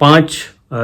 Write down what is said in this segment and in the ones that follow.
5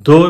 2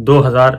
2000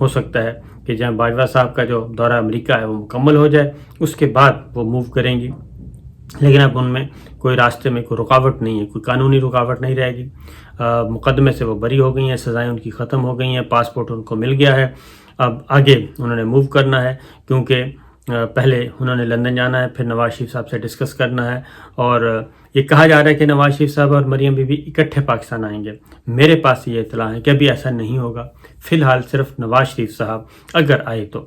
ہو سکتا ہے کہ جہاں باجوہ صاحب کا جو دورہ امریکہ ہے وہ مکمل ہو جائے، اس کے بعد وہ موو کریں گی، لیکن اب ان میں کوئی راستے میں کوئی رکاوٹ نہیں ہے، کوئی قانونی رکاوٹ نہیں رہے گی۔ مقدمے سے وہ بری ہو گئی ہیں، سزائیں ان کی ختم ہو گئی ہیں، پاسپورٹ ان کو مل گیا ہے، اب آگے انہوں نے موو کرنا ہے، کیونکہ پہلے انہوں نے لندن جانا ہے، پھر نواز شریف صاحب سے ڈسکس کرنا ہے، اور یہ کہا جا رہا ہے کہ نواز شریف صاحب اور مریم بی بی اکٹھے پاکستان آئیں گے۔ میرے پاس یہ اطلاع ہے کہ ابھی ایسا نہیں ہوگا، فی الحال صرف نواز شریف صاحب اگر آئے تو،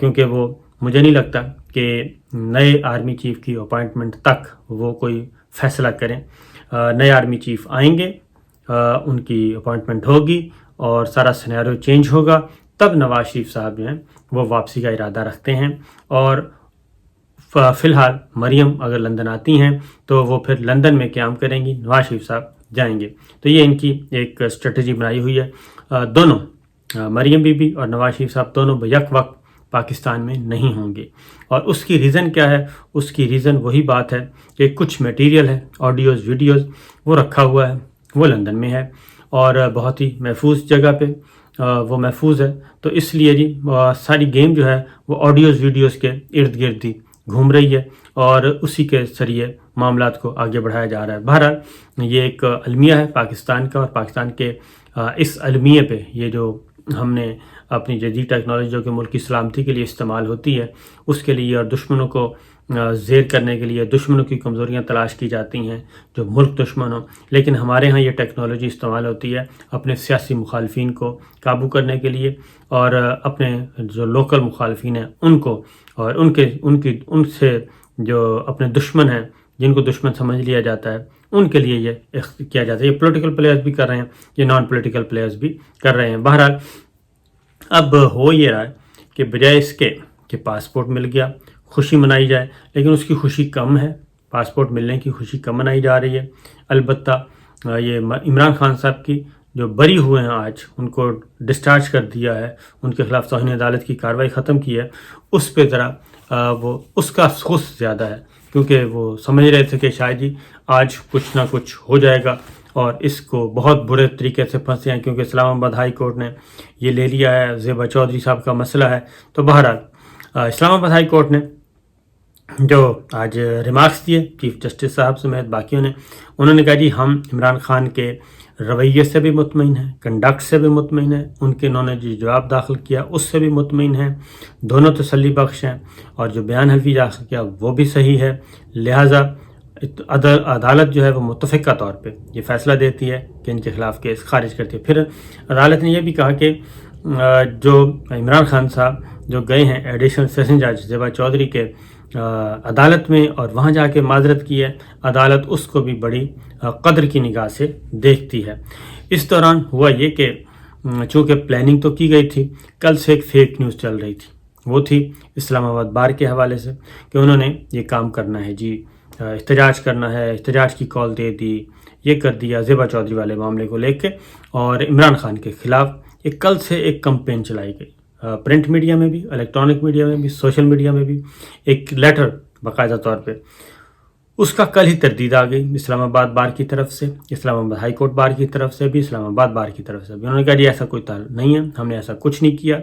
کیونکہ وہ مجھے نہیں لگتا کہ نئے آرمی چیف کی اپائنٹمنٹ تک وہ کوئی فیصلہ کریں۔ نئے آرمی چیف آئیں گے، ان کی اپائنٹمنٹ ہوگی اور سارا سینیریو چینج ہوگا، تب نواز شریف صاحب جو ہیں وہ واپسی کا ارادہ رکھتے ہیں، اور فی الحال مریم اگر لندن آتی ہیں تو وہ پھر لندن میں قیام کریں گی، نواز شریف صاحب جائیں گے۔ تو یہ ان کی ایک اسٹریٹجی بنائی ہوئی ہے۔ دونوں مریم بی بی اور نواز شریف صاحب دونوں بیک وقت پاکستان میں نہیں ہوں گے، اور اس کی ریزن کیا ہے؟ اس کی ریزن وہی بات ہے کہ کچھ میٹیریل ہے، آڈیوز ویڈیوز، وہ رکھا ہوا ہے، وہ لندن میں ہے اور بہت ہی محفوظ جگہ پہ وہ محفوظ ہے، تو اس لیے جی ساری گیم جو ہے وہ آڈیوز ویڈیوز کے ارد گرد ہی گھوم رہی ہے، اور اسی کے ذریعے معاملات کو آگے بڑھایا جا رہا ہے۔ بہرحال یہ ایک المیہ ہے پاکستان کا، اور پاکستان کے اس المیہ پہ یہ جو ہم نے اپنی جدید ٹیکنالوجی جو کہ ملک کی سلامتی کے لیے استعمال ہوتی ہے، اس کے لیے اور دشمنوں کو زیر کرنے کے لیے دشمنوں کی کمزوریاں تلاش کی جاتی ہیں جو ملک دشمن ہوں، لیکن ہمارے ہاں یہ ٹیکنالوجی استعمال ہوتی ہے اپنے سیاسی مخالفین کو قابو کرنے کے لیے، اور اپنے جو لوکل مخالفین ہیں ان کو، اور ان سے جو اپنے دشمن ہیں جن کو دشمن سمجھ لیا جاتا ہے ان کے لیے یہ کیا جاتا ہے۔ یہ پولیٹیکل پلیئرز بھی کر رہے ہیں، یہ نان پولیٹیکل پلیئرز بھی کر رہے ہیں۔ بہرحال اب ہو یہ رہا ہے کہ بجائے اس کے کہ پاسپورٹ مل گیا خوشی منائی جائے، لیکن اس کی خوشی کم ہے، پاسپورٹ ملنے کی خوشی کم منائی جا رہی ہے۔ البتہ یہ عمران خان صاحب کی جو بری ہوئے ہیں آج، ان کو ڈسچارج کر دیا ہے، ان کے خلاف توہین عدالت کی کارروائی ختم کی ہے، اس پہ ذرا وہ اس کا افسوس زیادہ ہے، کیونکہ وہ سمجھ رہے تھے کہ شاید ہی آج کچھ نہ کچھ ہو جائے گا، اور اس کو بہت برے طریقے سے پھنسے ہیں، کیونکہ اسلام آباد ہائی کورٹ نے یہ لے لیا ہے، زیبا چودھری صاحب کا مسئلہ ہے۔ تو بہرحال اسلام آباد ہائی کورٹ نے جو آج ریمارکس دیے چیف جسٹس صاحب سمیت باقیوں نے، انہوں نے کہا جی ہم عمران خان کے رویے سے بھی مطمئن ہیں، کنڈکٹ سے بھی مطمئن ہیں، انہوں نے جو جواب داخل کیا اس سے بھی مطمئن ہیں، دونوں تسلی بخش ہیں، اور جو بیان حلفی داخل کیا وہ بھی صحیح ہے، لہٰذا عدالت جو ہے وہ متفقہ طور پہ یہ فیصلہ دیتی ہے کہ ان کے خلاف کیس خارج کرتی ہے۔ پھر عدالت نے یہ بھی کہا کہ جو عمران خان صاحب جو گئے ہیں ایڈیشنل سیشن جج زیبا چودھری کے عدالت میں، اور وہاں جا کے معذرت کی ہے، عدالت اس کو بھی بڑی قدر کی نگاہ سے دیکھتی ہے۔ اس دوران ہوا یہ کہ چونکہ پلاننگ تو کی گئی تھی، کل سے ایک فیک نیوز چل رہی تھی، وہ تھی اسلام آباد بار کے حوالے سے کہ انہوں نے یہ کام کرنا ہے جی، احتجاج کرنا ہے، احتجاج کی کال دے دی، یہ کر دیا زیبا چودھری والے معاملے کو لے کے، اور عمران خان کے خلاف یہ کل سے ایک کمپین چلائی گئی، پرنٹ میڈیا میں بھی، الیکٹرانک میڈیا میں بھی، سوشل میڈیا میں بھی، ایک لیٹر باقاعدہ طور پہ، اس کا کل ہی تردید آ گئی اسلام آباد بار کی طرف سے، اسلام آباد ہائی کورٹ بار کی طرف سے بھی، اسلام آباد بار کی طرف سے بھی۔ انہوں نے کہا جی ایسا کوئی تعلق نہیں ہے، ہم نے ایسا کچھ نہیں کیا،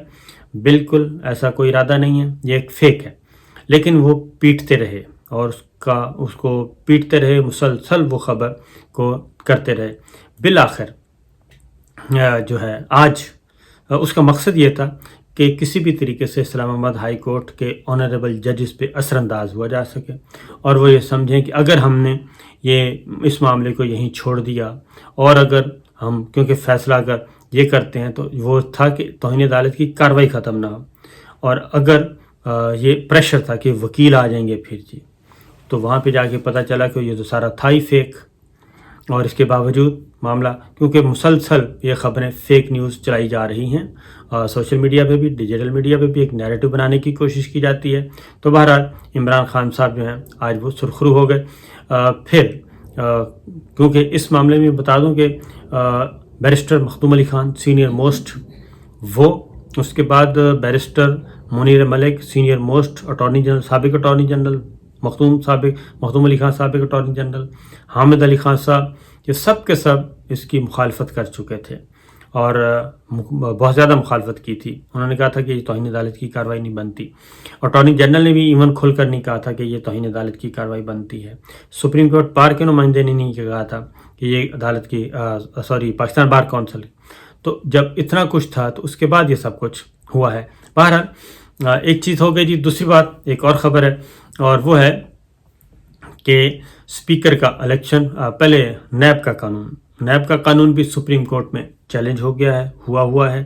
بالکل ایسا کوئی ارادہ نہیں ہے، یہ ایک فیک ہے۔ لیکن وہ پیٹتے رہے، اور اس کو پیٹتے رہے، مسلسل وہ خبر کو کرتے رہے۔ بالآخر جو ہے آج اس کا مقصد یہ تھا کہ کسی بھی طریقے سے اسلام آباد ہائی کورٹ کے آنریبل ججز پہ اثر انداز ہوا جا سکے، اور وہ یہ سمجھیں کہ اگر ہم نے اس معاملے کو یہیں چھوڑ دیا، اور اگر ہم کیونکہ فیصلہ اگر یہ کرتے ہیں تو وہ تھا کہ توہین عدالت کی کارروائی ختم نہ ہو، اور اگر یہ پریشر تھا کہ وکیل آ جائیں گے پھر جی، تو وہاں پہ جا کے پتہ چلا کہ یہ تو سارا تھا ہی فیک، اور اس کے باوجود معاملہ کیونکہ مسلسل یہ خبریں فیک نیوز چلائی جا رہی ہیں، سوشل میڈیا پہ بھی، ڈیجیٹل میڈیا پہ بھی ایک نیریٹو بنانے کی کوشش کی جاتی ہے، تو بہرحال عمران خان صاحب جو ہیں آج وہ سرخرو ہو گئے۔ پھر کیونکہ اس معاملے میں بتا دوں کہ بیرسٹر مخدوم علی خان سینئر موسٹ، وہ اس کے بعد بیرسٹر منیر ملک سینئر موسٹ اٹارنی جنرل، سابق اٹارنی جنرل، مخدوم علی خان سابق اٹارنی جنرل، حامد علی خان صاحب، یہ سب کے سب اس کی مخالفت کر چکے تھے، اور بہت زیادہ مخالفت کی تھی. انہوں نے کہا تھا کہ یہ توہین عدالت کی کارروائی نہیں بنتی. اٹارنی جنرل نے بھی ایون کھل کر نہیں کہا تھا کہ یہ توہین عدالت کی کارروائی بنتی ہے. سپریم کورٹ بار کے نمائندے نے نہیں کہا تھا کہ یہ عدالت کی پاکستان بار کونسل. تو جب اتنا کچھ تھا تو اس کے بعد یہ سب کچھ ہوا ہے. بہرحال ایک چیز ہو گئی جی. دوسری بات ایک اور خبر ہے اور وہ ہے کہ اسپیکر کا الیکشن. پہلے نیب کا قانون بھی سپریم کورٹ میں چیلنج ہو گیا ہے, ہوا ہے.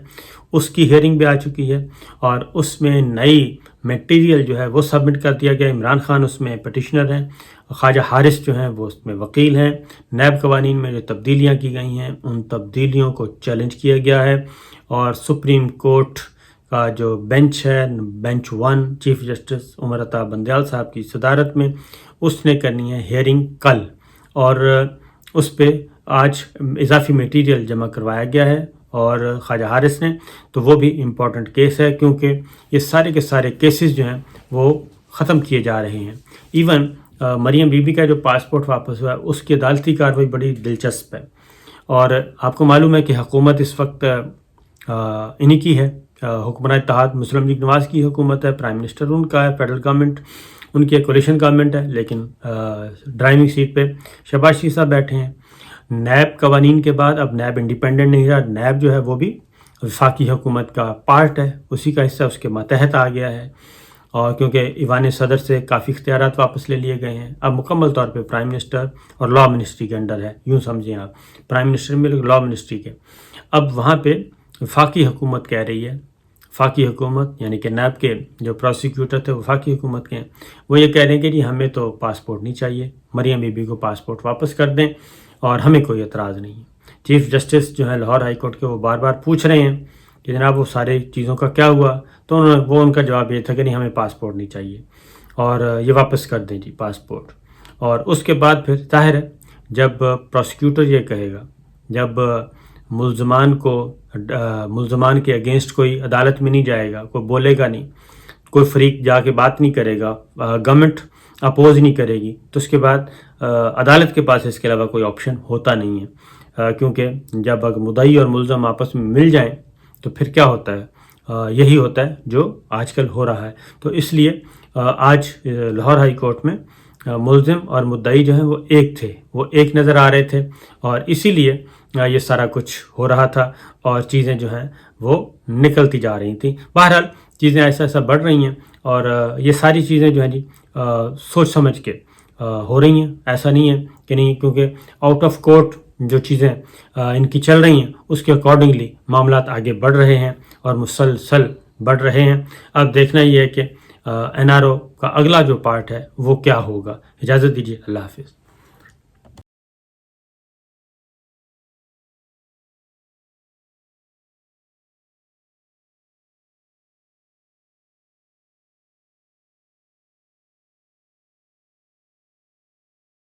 اس کی ہیئرنگ بھی آ چکی ہے اور اس میں نئی میٹیریل جو ہے وہ سبمٹ کر دیا گیا. عمران خان اس میں پٹیشنر ہیں, خواجہ حارث جو ہیں وہ اس میں وکیل ہیں. نیب قوانین میں جو تبدیلیاں کی گئی ہیں ان تبدیلیوں کو چیلنج کیا گیا ہے اور سپریم کورٹ کا جو بینچ ہے, bench 1 chief justice Umar Ata Bandial صاحب کی صدارت میں, اس نے کرنی ہے ہیئرنگ کل اور اس پہ آج اضافی میٹیریل جمع کروایا گیا ہے اور خواجہ حارث نے. تو وہ بھی امپورٹنٹ کیس ہے کیونکہ یہ سارے کے سارے کیسز جو ہیں وہ ختم کیے جا رہے ہیں. ایون مریم بی بی کا جو پاسپورٹ واپس ہوا ہے اس کی عدالتی کارروائی بڑی دلچسپ ہے. اور آپ کو معلوم ہے کہ حکومت اس وقت انہی کی ہے, حکمراں اتحاد مسلم لیگ نواز کی حکومت ہے, پرائم منسٹر ان کا ہے, فیڈرل گورنمنٹ ان کی کولیشن گورنمنٹ ہے, لیکن ڈرائیونگ سیٹ پہ شہباز شریف صاحب بیٹھے ہیں. نیب قوانین کے بعد اب نیب انڈیپینڈنٹ نہیں رہا. نیب جو ہے وہ بھی وفاقی حکومت کا پارٹ ہے, اسی کا حصہ اس کے ماتحت آ گیا ہے. اور کیونکہ ایوان صدر سے کافی اختیارات واپس لے لیے گئے ہیں, اب مکمل طور پہ پرائم منسٹر اور لا منسٹری کے انڈر ہے. یوں سمجھیں آپ, پرائم منسٹر میں لا منسٹری کے. اب وہاں پہ وفاقی حکومت کہہ رہی ہے, وفاقی حکومت یعنی کہ نیب کے جو پروسیکیوٹر تھے وفاقی حکومت کے ہیں, وہ یہ کہہ رہے ہیں کہ جی ہمیں تو پاسپورٹ نہیں چاہیے, مریم بی بی کو پاسپورٹ واپس کر دیں اور ہمیں کوئی اعتراض نہیں ہے. چیف جسٹس جو ہیں لاہور ہائی کورٹ کے وہ بار بار پوچھ رہے ہیں کہ جناب وہ سارے چیزوں کا کیا ہوا, تو ان کا جواب یہ تھا کہ نہیں ہمیں پاسپورٹ نہیں چاہیے اور یہ واپس کر دیں جی پاسپورٹ. اور اس کے بعد پھر ظاہر ہے جب پروسیکیوٹر یہ کہے گا, جب ملزمان کے اگینسٹ کوئی عدالت میں نہیں جائے گا, کوئی بولے گا نہیں, کوئی فریق جا کے بات نہیں کرے گا, گورنمنٹ اپوز نہیں کرے گی, تو اس کے بعد عدالت کے پاس اس کے علاوہ کوئی آپشن ہوتا نہیں ہے. کیونکہ جب اگر مدعی اور ملزم آپس میں مل جائیں تو پھر کیا ہوتا ہے, یہی ہوتا ہے جو آج کل ہو رہا ہے. تو اس لیے آج لاہور ہائی کورٹ میں ملزم اور مدعی جو ہیں وہ ایک تھے, وہ ایک نظر آ رہے تھے اور اسی لیے یہ سارا کچھ ہو رہا تھا اور چیزیں جو ہیں وہ نکلتی جا رہی تھیں. بہرحال چیزیں ایسا بڑھ رہی ہیں اور یہ ساری چیزیں جو ہیں جی سوچ سمجھ کے ہو رہی ہیں. ایسا نہیں ہے کہ نہیں, کیونکہ آؤٹ آف کورٹ جو چیزیں ان کی چل رہی ہیں اس کے اکارڈنگلی معاملات آگے بڑھ رہے ہیں اور مسلسل بڑھ رہے ہیں. اب دیکھنا یہ ہے کہ NRO کا اگلا جو پارٹ ہے وہ کیا ہوگا. اجازت دیجیے, اللہ حافظ.